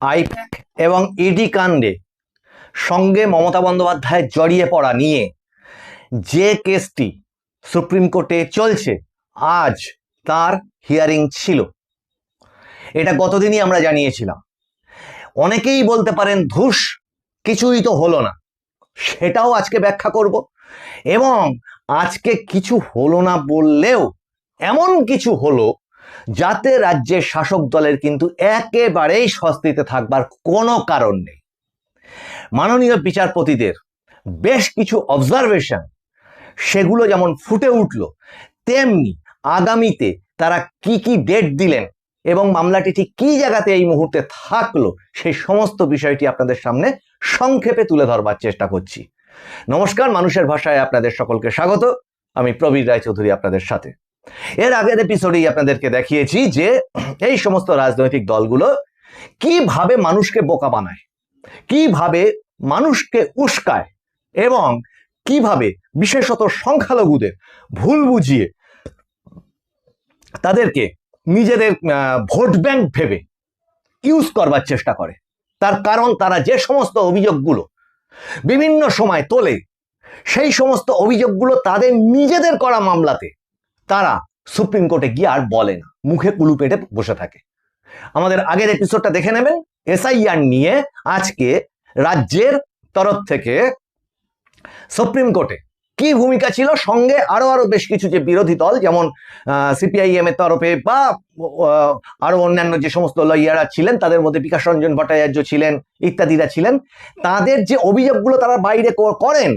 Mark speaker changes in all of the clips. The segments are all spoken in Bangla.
Speaker 1: আইপ্যাক এবং ইডি কাণ্ডে সঙ্গে মমতা বন্দ্যোপাধ্যায়ের জড়িয়ে পড়া নিয়ে যে কেসটি সুপ্রিম কোর্টে চলছে, আজ তার হিয়ারিং ছিল। এটা গতদিনই আমরা জানিয়েছিলাম। অনেকেই বলতে পারেন ধুস, কিছুই তো হলো না, সেটাও আজকে ব্যাখ্যা করব। এবং আজকে কিছু হলো না বললেও এমন কিছু হলো যাতে রাজ্যের শাসক দলের কিন্তু একেবারেই স্বস্তিতে থাকবার কোনো কারণ নেই। মাননীয় বিচারপতিদের বেশ কিছু অবজারভেশন, সেগুলো যেমন ফুটে উঠল, তেমনি আগামীতে তারা কি কি ডেট দিলেন এবং মামলাটি ঠিক কি জায়গাতে এই মুহূর্তে থাকলো, সেই সমস্ত বিষয়টি আপনাদের সামনে সংক্ষেপে তুলে ধরবার চেষ্টা করছি। নমস্কার, মানুষের ভাষায় আপনাদের সকলকে স্বাগত। আমি প্রবীর রায়চৌধুরী আপনাদের সাথে। এর আগের এপিসোডেই আপনাদেরকে দেখিয়েছি যে এই সমস্ত রাজনৈতিক দলগুলো কিভাবে মানুষকে বোকা বানায়, কিভাবে মানুষকে উস্কায় এবং কিভাবে বিশেষত সংখ্যালঘুদের ভুল বুঝিয়ে তাদেরকে নিজেদের ভোট ব্যাংক ভেবে ইউজ করবার চেষ্টা করে। তার কারণ তারা যে সমস্ত অভিযোগগুলো বিভিন্ন সময় তোলে, সেই সমস্ত অভিযোগগুলো তাদের নিজেদের করা মামলাতে তারা সুপ্রিম কোর্টে গিয়ে আর বলে না, মুখে কুলু পেটে বসে থাকে। আমাদের আগের এপিসোডটা দেখে নেবেন। এসআইআর নিয়ে আজকে রাজ্যের তরফ থেকে সুপ্রিম কোর্টে কি ভূমিকা ছিল, সঙ্গে আরো বেশ কিছু যে বিরোধী দল, যেমন সিপিআইএম এর তরফে বা আরো অন্যান্য যে সমস্ত লয়াররা ছিলেন, তাদের মধ্যে বিকাশ রঞ্জন ভট্টাচার্য ছিলেন, ইত্যাদিরা ছিলেন, তাদের যে অভিযোগগুলো তারা বাইরে করেন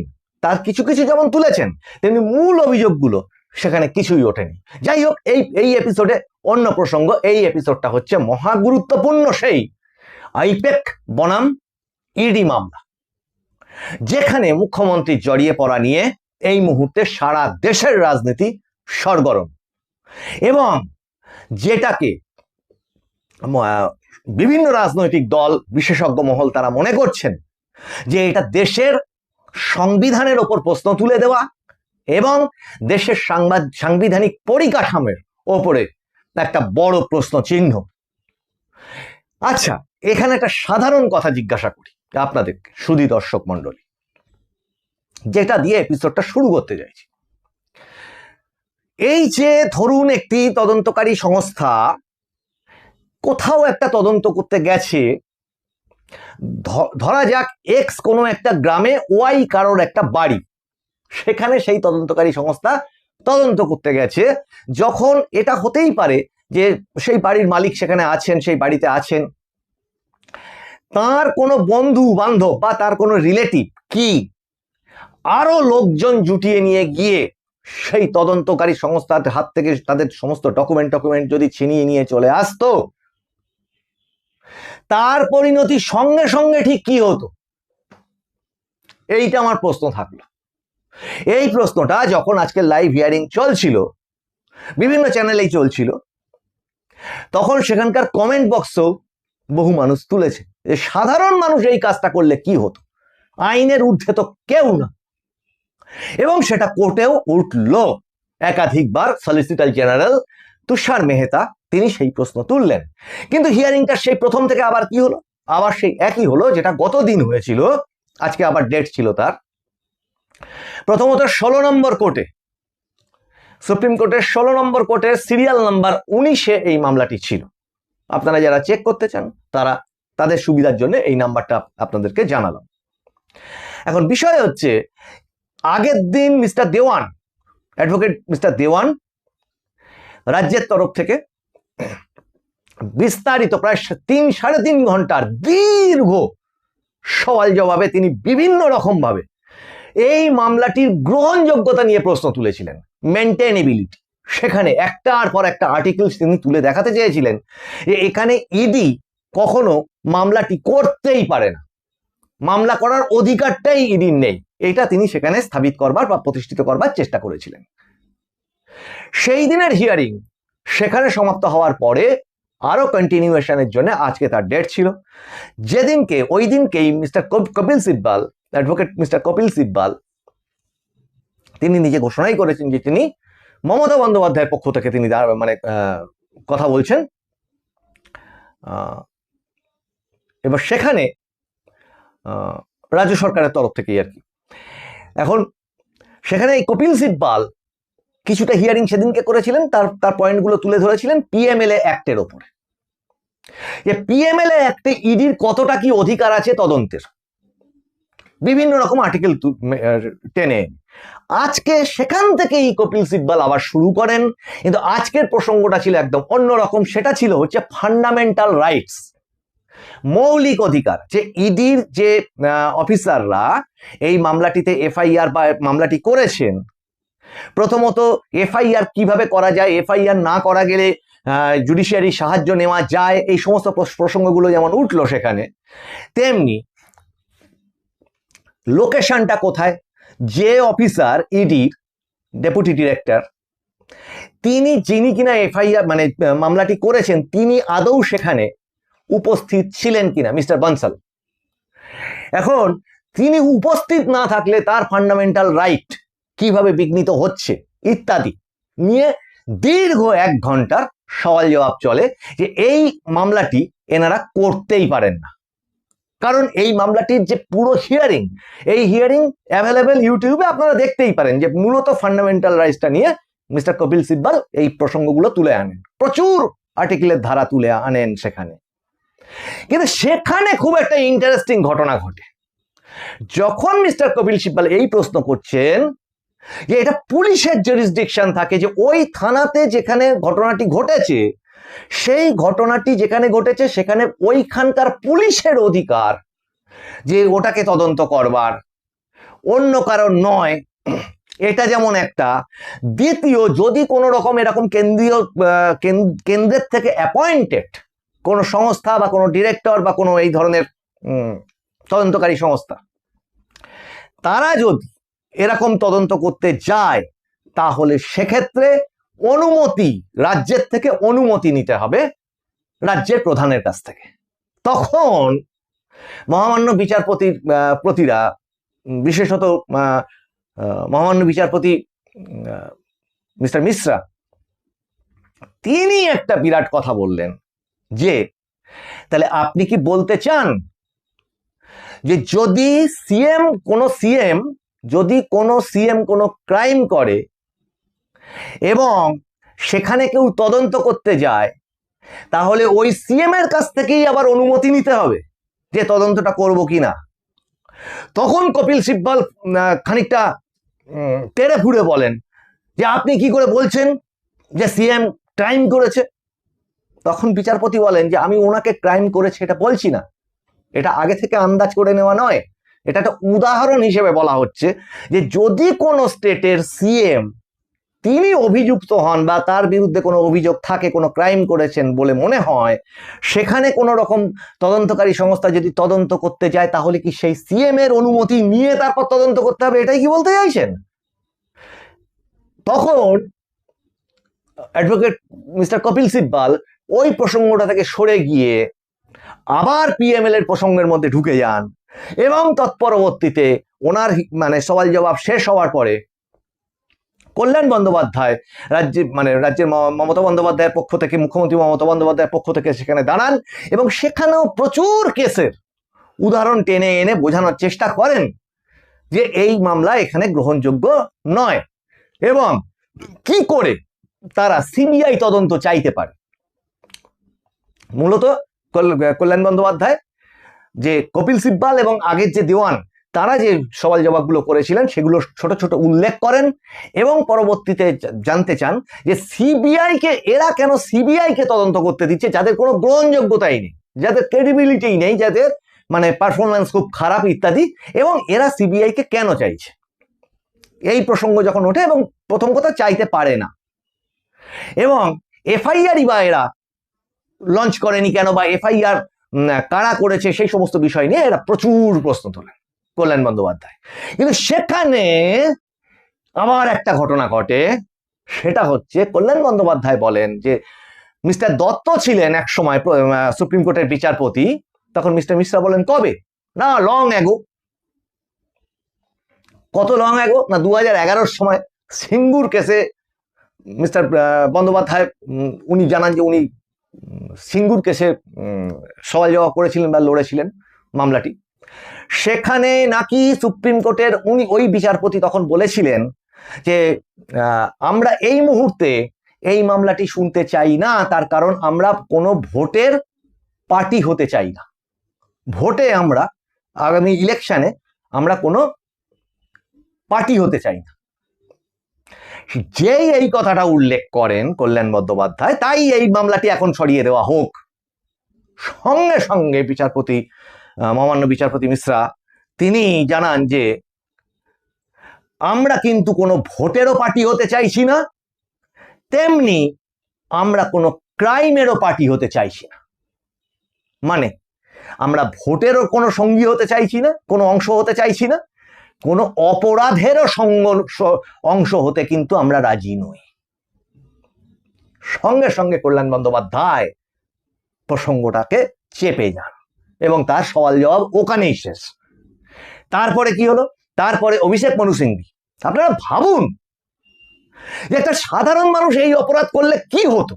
Speaker 1: তার কিছু কিছু যেমন তুলেছেন, তেমনি মূল অভিযোগগুলো সেখানে কিছুই ওঠেনি। যাই হোক, এই এপিসোডে অন্য প্রসঙ্গ। এই এপিসোডটা হচ্ছে মহা গুরুত্বপূর্ণ সেই আইপ্যাক বনাম ইডি মামলা, যেখানে মুখ্যমন্ত্রী জড়িয়ে পড়া নিয়ে এই মুহূর্তে সারা দেশের রাজনীতি সরগরম, এবং যেটাকে বিভিন্ন রাজনৈতিক দল, বিশেষজ্ঞ মহল তারা মনে করছেন যে এটা দেশের সংবিধানের ওপর প্রশ্ন তুলে দেওয়া এবং দেশের সাংবিধানিক পরিকাঠামোর ওপরে একটা বড় প্রশ্ন চিহ্ন। আচ্ছা, এখানে একটা সাধারণ কথা জিজ্ঞাসা করি আপনাদের সুধী দর্শক মন্ডলী, যেটা দিয়ে এপিসোডটা শুরু করতে চাইছি। এই যে ধরুন একটি তদন্তকারী সংস্থা কোথাও একটা তদন্ত করতে গেছে, ধরা যাক এক্স কোনো একটা গ্রামে ওয়াই কারোর একটা বাড়ি, সেখানে সেই তদন্তকারী সংস্থা তদন্ত করতে গেছে। যখন এটা হতেই পারে যে সেই বাড়ির মালিক সেখানে আছেন, সেই বাড়িতে আছেন, তার কোনো বন্ধু বান্ধব বা তার কোনো রিলেটিভ কি আরো লোকজন জুটিয়ে নিয়ে গিয়ে সেই তদন্তকারী সংস্থার হাত থেকে তাদের সমস্ত ডকুমেন্ট যদি ছিনিয়ে নিয়ে চলে আসতো, তার পরিণতি সঙ্গে সঙ্গে ঠিক কি হতো? এইটা আমার প্রশ্ন থাকলো। এই প্রশ্নটা যখন আজকে লাইভ হিয়ারিং চলছিল, বিভিন্ন চ্যানেলেই চলছিল, তখন সেখানকার কমেন্ট বক্সেও বহু মানুষ তুলেছে যে সাধারণ মানুষ এই কাজটা করলে কি হতো, আইনের ঊর্ধ্বে তো কেউ না। এবং সেটা কোর্টেও উঠল একাধিকবার। সলিসিটর জেনারেল তুষার মেহতা তিনি সেই প্রশ্ন তুললেন, কিন্তু হিয়ারিংটা সেই প্রথম থেকে আবার কি হলো, আবার সেই একই হলো যেটা গতদিন হয়েছিল। আজকে আবার ডেট ছিল তার। প্রথমত 16 নম্বর কোর্টে, সুপ্রিম কোর্টের 16 নম্বর কোর্টের সিরিয়াল নাম্বার 19-এ এই মামলাটি ছিল। আপনারা যারা চেক করতে চান তারা তাদের সুবিধার জন্য এই নাম্বারটা আপনাদেরকে জানালাম। এখন বিষয় হচ্ছে, আগের দিন মিস্টার দেওয়ান, অ্যাডভোকেট মিস্টার দেওয়ান রাজ্যের তরফ থেকে বিস্তারিত প্রায় 3-3.5 ঘন্টার দীর্ঘ সওয়াল জবাবে তিনি বিভিন্ন রকম ভাবে এই মামলাটির গ্রহণযোগ্যতা নিয়ে প্রশ্ন তুলেছিলেন, মেনটেনেবিলিটি। সেখানে একটার পর একটা আর্টিকেল তিনি তুলে দেখাতে চেয়েছিলেন যে এখানে ইডি কখনো মামলাটি করতেই পারে না, মামলা করার অধিকারটাই ইডির নেই, এটা তিনি সেখানে স্থাপিত করবার বা প্রতিষ্ঠিত করবার চেষ্টা করেছিলেন। সেই দিনের হিয়ারিং সেখানে সমাপ্ত হওয়ার পরে আরো কন্টিনিউয়েশনের জন্য আজকে তার ডেট ছিল, যেদিনকে ওই দিনকেই Mister Kapil Sibal, advocate Mister Kapil Sibal, তিনি নিজে ঘোষণাই করেছেন যে তিনি মমতা বন্দ্যোপাধ্যায়ের পক্ষ থেকে তিনি কথা বলছেন এবার সেখানে রাজ্য সরকারের তরফ থেকেই আর কি। এখন সেখানে এই কপিল সিব্বাল কিছুটা হিয়ারিং সেদিনকে করেছিলেন, তার পয়েন্টগুলো তুলে ধরেছিলেন পিএমএলএ অ্যাক্টের ওপরে, যে পিএমএলএ অ্যাক্টে ইডির কতটা কি অধিকার আছে তদন্তের, বিভিন্ন রকম আর্টিকেল টেনে। আজকে সেখান থেকেই কপিল সিব্বাল আবার শুরু করেন, কিন্তু আজকের প্রসঙ্গটা ছিল একদম অন্যরকম। সেটা ছিল হচ্ছে ফান্ডামেন্টাল রাইটস, মৌলিক অধিকার। যে ইডির যে অফিসাররা এই মামলাটিতে এফআইআর বা মামলাটি করেছেন, প্রথমত এফআইআর কিভাবে করা যায়, এফআইআর না করা গেলে জুডিশিয়ারি সাহায্য নেওয়া যায়, এই সমস্ত প্রসঙ্গগুলো যেমন উঠলো সেখানে, তেমনি লোকেশনটা কোথায়, যে অফিসার ইডির ডেপুটি ডিরেক্টর যিনি কিনা এফআইআর মানে মামলাটি করেছেন, তিনি আদৌ সেখানে উপস্থিত ছিলেন কিনা, মিস্টার বানসাল। এখন তিনি উপস্থিত না থাকলে তার ফান্ডামেন্টাল রাইট কিভাবে বিঘ্নিত হচ্ছে ইত্যাদি নিয়ে দীর্ঘ 1 ঘন্টার সওয়াল জবাব চলে, যে এই মামলাটি এনারা করতেই পারেন না। কারণ এই মামলাটির যে পুরো হিয়ারিং, এই হিয়ারিং অ্যাভেলেবেল ইউটিউবে, আপনারা দেখতেই পারেন যে মূলত ফান্ডামেন্টাল রাইটসটা নিয়ে মিস্টার কপিল সিব্বাল এই প্রসঙ্গগুলো তুলে আনেন, প্রচুর আর্টিকেলের ধারা তুলে আনেন সেখানে। কিন্তু সেখানে খুব একটা ইন্টারেস্টিং ঘটনা ঘটে। যখন মিস্টার কপিল সিব্বাল এই প্রশ্ন করছেন যে এটা পুলিশের জুরিসডিকশন থাকে, যে ওই থানাতে যেখানে ঘটনাটি ঘটেছে, সেই ঘটনাটি যেখানে ঘটেছে সেখানে ওইখানকার পুলিশের অধিকার যে ওটাকে তদন্ত করবার, অন্য কারণ নয়, এটা যেমন একটা। দ্বিতীয়, যদি কোনো রকম এরকম কেন্দ্রের থেকে অ্যাপয়েন্টেড কোনো সংস্থা বা কোনো ডিরেক্টর বা কোনো এই ধরনের তদন্তকারী সংস্থা, তারা যদি এরকম তদন্ত করতে যায়, তাহলে সেক্ষেত্রে অনুমতি, রাজ্যের থেকে অনুমতি নিতে হবে রাজ্যের প্রধানের কাছ থেকে। তখন মহামান্য বিচারপতিরা, বিশেষত মহামান্য বিচারপতি মিস্টার মিশ্রা, তিনি একটা বিরাট কথা বললেন, যে তাহলে আপনি কি বলতে চান যে যদি কোনো সিএম কোনো ক্রাইম করে এবং সেখানে কেউ তদন্ত করতে যায়, তাহলে ওই সিএম এর কাছ থেকেই আবার অনুমতি নিতে হবে যে তদন্তটা করব কিনা? তখন কপিল সিব্বাল খানিকটা তেড়ে ফুড়ে বলেন যে আপনি কি করে বলছেন যে সিএম ক্রাইম করেছে? তখন বিচারপতি বলেন যে আমি ওনাকে ক্রাইম করেছে এটা বলছি না, এটা আগে থেকে আন্দাজ করে নেওয়া নয়, এটা একটা উদাহরণ হিসেবে বলা হচ্ছে যে যদি কোনো স্টেটের সিএম তিনি অভিযুক্ত হন বা তার বিরুদ্ধে কোনো অভিযোগ থাকে, কোনো ক্রাইম করেছেন বলে মনে হয়, সেখানে কোনো রকম তদন্তকারী সংস্থা যদি তদন্ত করতে যায়, তাহলে কি সেই সিএম এর অনুমতি নিয়ে তারপর তদন্ত করতে হবে? এটাই কি বলতে চাইছেন? তখন অ্যাডভোকেট মিস্টার কপিল সিব্বাল ওই প্রসঙ্গটা থেকে সরে গিয়ে আবার পিএমএল এর প্রসঙ্গের মধ্যে ঢুকে যান, এবং তৎপরবর্তীতে ওনার মানে সওয়াল জবাব শেষ হওয়ার পরে কল্যাণ বন্দ্যোপাধ্যায় রাজ্যের মমতা বন্দ্যোপাধ্যায়ের পক্ষ থেকে, মুখ্যমন্ত্রী মমতা বন্দ্যোপাধ্যায়ের পক্ষ থেকে সেখানে দাঁড়ান, এবং সেখানেও প্রচুর কেসের উদাহরণ টেনে এনে বোঝানোর চেষ্টা করেন যে এই মামলা এখানে গ্রহণযোগ্য নয়, এবং কি করে তারা সিবিআই তদন্ত চাইতে পারে। মূলত কল্যাণ বন্দ্যোপাধ্যায়, যে কপিল সিব্বাল এবং আগের যে দেওয়ান, তারা যে সওয়াল জবাবগুলো করেছিলেন সেগুলো ছোট ছোট উল্লেখ করেন, এবং পরবর্তীতে জানতে চান যে এরা কেন সিবিআইকে তদন্ত করতে দিচ্ছে, যাদের কোনো গ্রহণযোগ্যতাই নেই, যাদের ক্রেডিবিলিটি নেই, যাদের মানে পারফরমেন্স খুব খারাপ ইত্যাদি, এবং এরা সিবিআইকে কেন চাইছে। এই প্রসঙ্গ যখন ওঠে, এবং প্রথম কথা চাইতে পারে না, এবং এফআইআরই বা এরা লঞ্চ করেনি কেন, বা এফআইআর কারা করেছে, সেই সমস্ত বিষয় নিয়ে এরা প্রচুর প্রশ্ন তোলেন কল্যাণ বন্দ্যোপাধ্যায়। কিন্তু সেখানে আবার একটা ঘটনা ঘটে, সেটা হচ্ছে কল্যাণ বন্দ্যোপাধ্যায় বলেন যে মিস্টার দত্ত ছিলেন এক সময় সুপ্রিম কোর্টের বিচারপতি। তখন মিস্টার মিশ্রা বলেন কবে? না, লং অ্যাগো। কত লং অ্যাগো? না, 2011 সময় সিঙ্গুর কেসে মিস্টার বন্দ্যোপাধ্যায় উনি জানান যে উনি সিঙ্গুর কেসে সওয়াল জবাব করেছিলেন বা লড়েছিলেন মামলাটি, সেখানে নাকি সুপ্রিম কোর্টের ওই বিচারপতি তখন বলেছিলেন যে আমরা এই মুহূর্তে এই মামলাটি শুনতে চাই না, তার কারণ আমরা কোনো ভোটের পার্টি হতে চাই না, ভোটে আমরা আগামী ইলেকশনে আমরা কোনো পার্টি হতে চাই না। যেই এই কথাটা উল্লেখ করেন কল্যাণ বন্দ্যোপাধ্যায়, তাই এই মামলাটি এখন সরিয়ে দেওয়া হোক। সঙ্গে সঙ্গে বিচারপতি মহামান্য বিচারপতি মিশ্রা তিনি জানান যে আমরা কিন্তু কোনো ভোটেরও পার্টি হতে চাইছি না, তেমনি আমরা কোনো ক্রাইমেরও পার্টি হতে চাইছি না। মানে আমরা ভোটেরও কোনো সঙ্গী হতে চাইছি না, কোনো অংশ হতে চাইছি না, কোনো অপরাধেরও অংশ হতে কিন্তু আমরা রাজি নই। সঙ্গে সঙ্গে কল্যাণ বন্দ্যোপাধ্যায় প্রসঙ্গটাকে চেপে যান এবং তার সওয়াল জবাব ওখানেই শেষ। তারপরে কি হলো? তারপরে অভিষেক মনু সিংভি। আপনারা ভাবুন যে একটা সাধারণ মানুষ এই অপরাধ করলে কি হতো,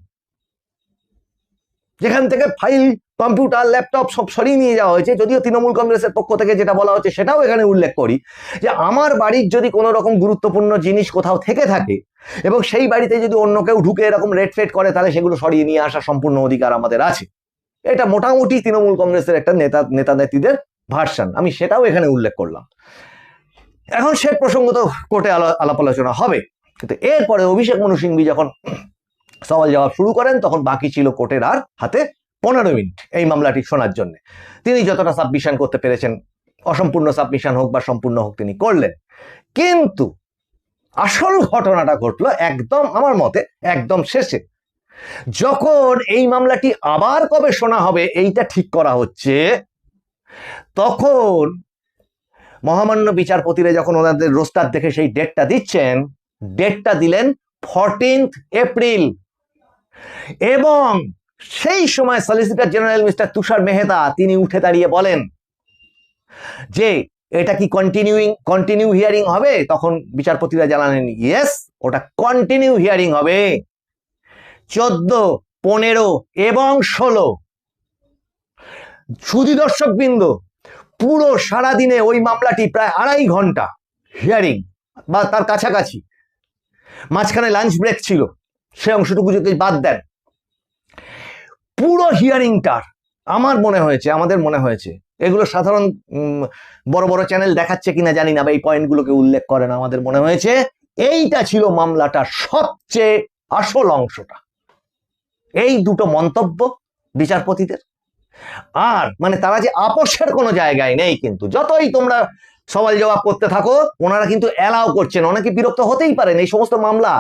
Speaker 1: যেখান থেকে ফাইল, কম্পিউটার, ল্যাপটপ সব সরিয়ে নিয়ে যাওয়া হয়েছে। যদিও তৃণমূল কংগ্রেসের পক্ষ থেকে যেটা বলা হচ্ছে সেটাও এখানে উল্লেখ করি যে আমার বাড়ির যদি কোনো রকম গুরুত্বপূর্ণ জিনিস কোথাও থেকে থাকে এবং সেই বাড়িতে যদি অন্য কেউ ঢুকে এরকম রেড ফেড করে, তাহলে সেগুলো সরিয়ে নিয়ে আসা সম্পূর্ণ অধিকার আমাদের আছে। এটা মোটামুটি তৃণমূল কংগ্রেসের একটা নেতা নেত্রীদের ভার্সন, আমি সেটাও এখানে উল্লেখ করলাম। এখন সে প্রসঙ্গ তো কোর্টে আলাপ আলোচনা হবে, কিন্তু এরপরে অভিষেক মনু সিংভি যখন সওয়াল জবাব শুরু করেন তখন বাকি ছিল কোর্টের আর হাতে 15 মিনিট এই মামলাটি শোনার জন্য। তিনি যতটা সাবমিশন করতে পেরেছেন, অসম্পূর্ণ সাবমিশন হোক বা সম্পূর্ণ হোক, তিনি করলেন। কিন্তু আসল ঘটনাটা ঘটলো একদম, আমার মতে একদম শেষে, যখন এই মামলাটি আবার কবে শোনা হবে এইটা ঠিক করা হচ্ছে। তখন মহামান্য বিচারপতিরা যখন ওনাদের রোস্টার দেখে সেই ডেটটা দিচ্ছেন, ডেটটা দিলেন 14 এপ্রিল, এবং সেই সময় সলিসিটর জেনারেল মিস্টার তুষার মেহতা তিনি উঠে দাঁড়িয়ে বলেন যে এটা কি কন্টিনিউ হিয়ারিং হবে? তখন বিচারপতিরা জানালেন ইয়েস, ওটা কন্টিনিউ হিয়ারিং হবে 14, 15 এবং 16। সুধী দর্শকবৃন্দ, পুরো সারাদিনে ওই মামলাটি প্রায় 2.5 ঘন্টা হিয়ারিং বা তার কাছাকাছি, মাঝখানে লাঞ্চ ব্রেক ছিল, সে অংশটুকু যদি বাদ দেন, পুরো হিয়ারিংটার আমার মনে হয়েছে, আমাদের মনে হয়েছে, এগুলো সাধারণ বড় বড় চ্যানেল দেখাচ্ছে কিনা জানি না বা এই পয়েন্টগুলোকে উল্লেখ করে না, আমাদের মনে হয়েছে এইটা ছিল মামলাটার সবচেয়ে আসল অংশটা। এই দুটো মন্তব্য বিচারপতিদের, আর মানে তারা যে আপোষের কোনো জায়গায় নেই, কিন্তু যতই তোমরা সওয়াল জবাব করতে থাকো ওনারা কিন্তু অ্যালাউ করছেন। অনেকে বিরক্ত হতেই পারেন, এই সমস্ত মামলা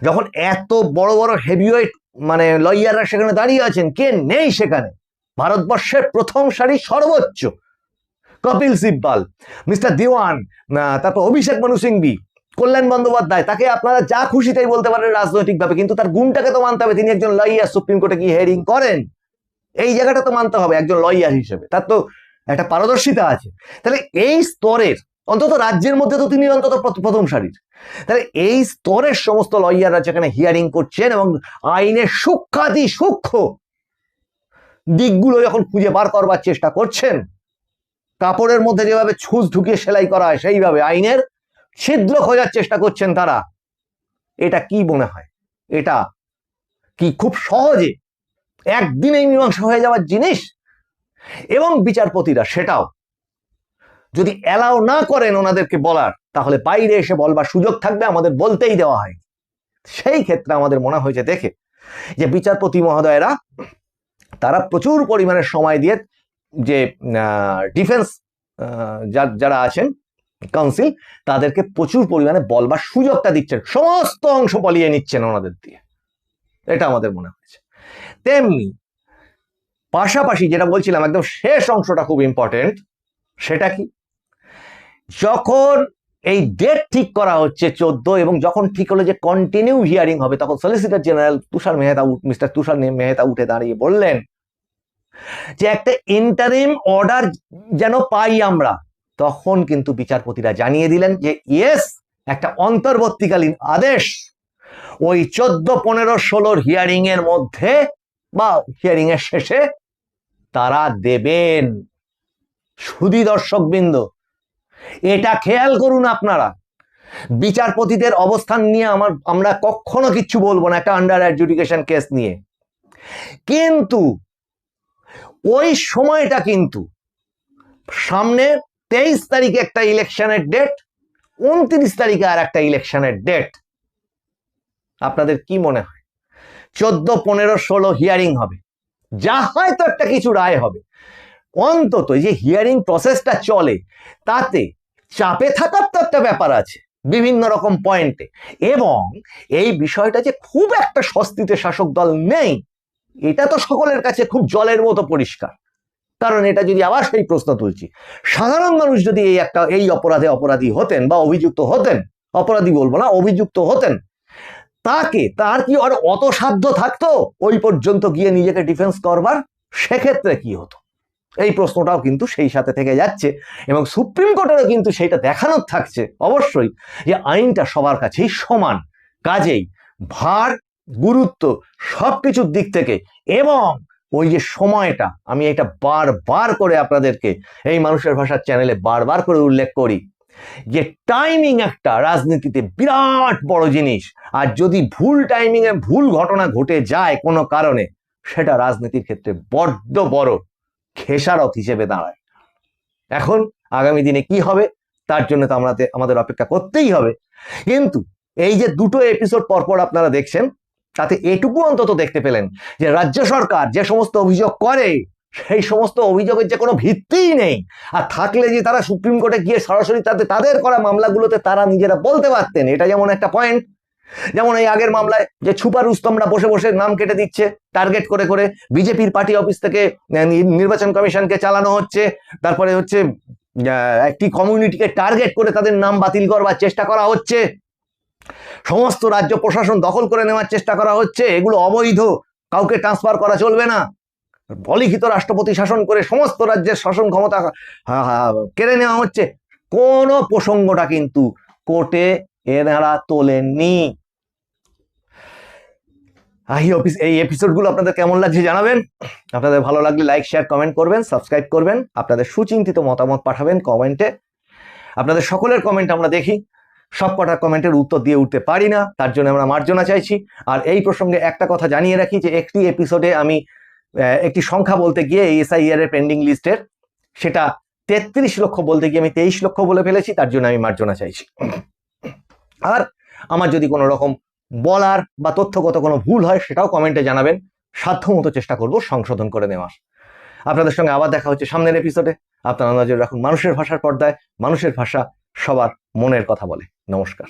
Speaker 1: যখন এত বড় বড় হেভিওয়েট মানে লয়াররা সেখানে দাঁড়িয়ে আছেন, কে নেই সেখানে? ভারতবর্ষের প্রথম সারি সর্বোচ্চ কপিল সিব্বাল, মিস্টার দেওয়ান, তারপর অভিষেক মনু সিংভি, কল্যাণ বন্দ্যোপাধ্যায়, তাকে আপনারা যা খুশি তাই বলতে পারেন রাজনৈতিকভাবে, কিন্তু তার গুণটাকে তো মানতে হবে। তিনি একজন লয়ার, সুপ্রিম কোর্টে কি হিয়ারিং করেন, এই জায়গাটা তো মানতে হবে একজন লয়ার হিসেবে, তার তো একটা পারদর্শিতা আছে। তাহলে এই স্তরের, অন্তত রাজ্যের মধ্যে তো তিনি অন্তত প্রথম সারির, তাহলে এই স্তরের সমস্ত লয়াররা যেখানে হিয়ারিং করছেন এবং আইনের সূক্ষ্মাতি সূক্ষ্ম দিকগুলো যখন খুঁজে বার করবার চেষ্টা করছেন, কাপড়ের মধ্যে যেভাবে ছুঁচ ঢুকিয়ে সেলাই করা হয় সেইভাবে আইনের ছিদ্র খোঁজার চেষ্টা করছেন তারা, এটা কি মনে হয়? এটা কি খুব সহজে একদিনেই মীমাংসা হয়ে যাওয়ার জিনিস? এবং বিচারপতিরা সেটাও যদি অ্যালাউ না করেন ওনাদেরকে বলার, তাহলে বাইরে এসে বলবার সুযোগ থাকবে, আমাদের বলতেই দেওয়া হয়। সেই ক্ষেত্রে আমাদের মনে হয়েছে দেখে যে বিচারপতি মহোদয়েরা তারা প্রচুর পরিমাণে সময় দিয়ে যে ডিফেন্স যারা আছেন কাউন্সিল, তাদেরকে প্রচুর পরিমাণে বলবার সুযোগটা দিচ্ছেন, সমস্ত অংশ বলিয়ে নিচ্ছেন ওনাদের দিয়ে, এটা আমাদের মনে হয়েছে। তেমনি পাশাপাশি যেটা বলছিলাম একদম শেষ অংশটা খুব ইম্পর্টেন্ট, সেটা কি, যখন এই ডেট ঠিক করা হচ্ছে 14 এবং যখন ঠিক হলো যে কন্টিনিউ হিয়ারিং হবে, তখন সলিসিটর জেনারেল মিস্টার তুষার মেহতা উঠে দাঁড়িয়ে বললেন যে একটা ইন্টারিম অর্ডার যেন পাই আমরা। তখন কিন্তু বিচারপতিরা জানিয়ে দিলেন যে ইয়েস, একটা অন্তর্বর্তীকালীন আদেশ ওই 14, 15, 16 হিয়ারিং এর মধ্যে বা হিয়ারিং এর শেষে তারা দেবেন। সুধী দর্শকবৃন্দ, এটা খেয়াল করুন আপনারা। বিচারপতিদের অবস্থান নিয়ে আমরা কখনো কিচ্ছু বলবো না একটা আন্ডার অ্যাডজুডিকেশন কেস নিয়ে, কিন্তু ওই সময়টা কিন্তু সামনে 23 তারিখে একটা ইলেকশনের ডেট, 29 তারিখে আর একটা ইলেকশনের ডেট। আপনাদের কি মনে হয় 14, 15, 16 হিয়ারিং হবে, যা হয়তো একটা কিছু রায় হবে। অন্তত যে হিয়ারিং প্রসেসটা চলে তাতে চাপে থাকার তো একটা ব্যাপার আছে বিভিন্ন রকম পয়েন্টে, এবং এই বিষয়টা যে খুব একটা স্বস্তিতে শাসক দল নেই এটা তো সকলের কাছে খুব জলের মতো পরিষ্কার। কারণ এটা যদি আবার সেই প্রশ্ন তুলছি, সাধারণ মানুষ যদি এই অপরাধে অপরাধী হতেন বা অভিযুক্ত হতেন, অপরাধী বলবো না, অভিযুক্ত হতেন, তার কি আর অত সাধ্য থাকতো ওই পর্যন্ত গিয়ে নিজেকে ডিফেন্স করবার? সেক্ষেত্রে কি হতো, এই প্রশ্নটাও কিন্তু সেই সাথে থেকে যাচ্ছে। এবং সুপ্রিম কোর্টেরও কিন্তু সেইটা দেখানোর থাকছে অবশ্যই যে আইনটা সবার কাছেই সমান। কাজেই ভার, গুরুত্ব সবকিছুর দিক থেকে, এবং ওই যে সময়টা, আমি এটা বারবার করে আপনাদেরকে এই মানুষের ভাষার চ্যানেলে বারবার করে উল্লেখ করি যে টাইমিং একটা রাজনীতিতে বিরাট বড় জিনিস। আর যদি ভুল টাইমিং এ ভুল ঘটনা ঘটে যায় কোনো কারণে, সেটা রাজনীতির ক্ষেত্রে বড্ড বড় খেসারত হিসেবে দাঁড়ায়। এখন আগামী দিনে কি হবে তার জন্য তো আমাদের অপেক্ষা করতেই হবে। কিন্তু এই যে দুটো এপিসোড পরপর আপনারা দেখছেন, তাতে এটুকু অন্তত দেখতে পেলেন যে রাজ্য সরকার যে সমস্ত অভিযোগ করে সেই সমস্ত অভিযোগের যে কোনো ভিত্তিই নেই। আর থাকলে যে তারা সুপ্রিম কোর্টে গিয়ে সরাসরি তাদের করা মামলাগুলোতে তারা নিজেরা বলতে পারতেন, এটা যেমন একটা পয়েন্ট। যেমন এই আগের মামলায় যে ছুপা রুস্তমরা বসে বসে নাম কেটে দিচ্ছে টার্গেট করে করে, বিজেপির পার্টি অফিস থেকে নির্বাচন কমিশনকে চালানো হচ্ছে, তারপরে হচ্ছে একটি কমিউনিটিকে টার্গেট করে তাদের নাম বাতিল করবার চেষ্টা করা হচ্ছে, সমস্ত রাজ্য প্রশাসন দখল করে নেওয়ার চেষ্টা করা হচ্ছে, এগুলো অবৈধ, কাউকে ট্রান্সফার করা চলবে না, অলিখিত রাষ্ট্রপতি শাসন করে সমস্ত রাজ্যের শাসন ক্ষমতা কেড়ে নেওয়া হচ্ছে। কোন প্রসঙ্গটা কিন্তু কোর্টে এনারা তোলেননি। এই এপিসোডগুলো আপনাদের কেমন লাগছে জানাবেন। আপনাদের ভালো লাগলে লাইক, শেয়ার, কমেন্ট করবেন, সাবস্ক্রাইব করবেন, আপনাদের সুচিন্তিত মতামত পাঠাবেন কমেন্টে। আপনাদের সকলের কমেন্ট আমরা দেখি, সব কটা কমেন্টের উত্তর দিয়ে উঠতে পারি না, তার জন্য আমরা মার্জনা চাইছি। আর এই প্রসঙ্গে একটা কথা জানিয়ে রাখি যে একটি এপিসোডে আমি একটি সংখ্যা বলতে গিয়ে এসআইআর এর পেন্ডিং লিস্টের সেটা 33 লক্ষ বলতে গিয়ে আমি 23 লক্ষ বলে ফেলেছি, তার জন্য আমি মার্জনা চাইছি। আর আমার যদি কোনো রকম বলার বা তথ্যগত কোনো ভুল হয় সেটাও কমেন্টে জানাবেন, সাধ্যমতো চেষ্টা করব সংশোধন করে নেওয়ার। আপনাদের সঙ্গে আবার দেখা হচ্ছে সামনের এপিসোডে। আপনারা নজর রাখুন মানুষের ভাষার পর্দায়। মানুষের ভাষা সবার মনের কথা বলে। নমস্কার।